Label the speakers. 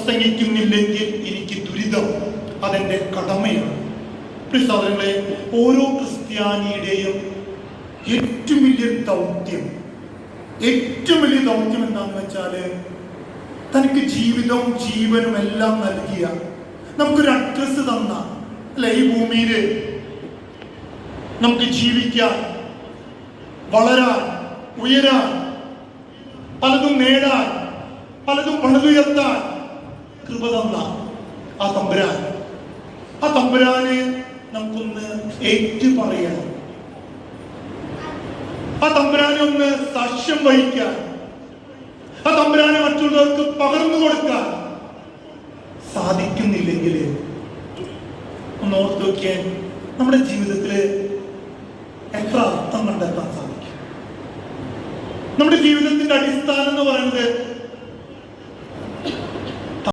Speaker 1: പ്രസംഗിക്കുന്നില്ലെങ്കിൽ എനിക്ക് ദുരിതം, അതെന്റെ കടമയാണ്. സഹോദരങ്ങളെ, ഓരോ ക്രിസ്ത്യാനിയുടെയും ഏറ്റവും വലിയ ദൗത്യം എന്താണെന്ന് വെച്ചാല് തനിക്ക് ജീവിതവും ജീവനും എല്ലാം നൽകിയ, നമുക്കൊരു അഡ്രസ് തന്ന, അല്ലെ, ഈ ഭൂമിയില് നമുക്ക് ജീവിക്കാൻ, വളരാൻ, ഉയരാൻ, പലതും നേടാൻ, പലതും പണിതുയർത്താൻ കൃപ തന്ന ആ തമ്പുരാനെ നമുക്കൊന്ന് ഏറ്റു പറയണം. ആ തമ്പുരാനെ ഒന്ന് സാക്ഷ്യം വഹിക്കാൻ, ആ തമ്പുരാനെ മറ്റുള്ളവർക്ക് പകർന്നു കൊടുക്കാൻ സാധിക്കുന്നില്ലെങ്കിൽ ഒന്ന് ഓർത്ത് നോക്കിയാൽ നമ്മുടെ ജീവിതത്തില് എത്ര അർത്ഥം കണ്ടെത്താൻ സാധിക്കും. നമ്മുടെ ജീവിതത്തിന്റെ അടിസ്ഥാനം എന്ന് പറയുന്നത്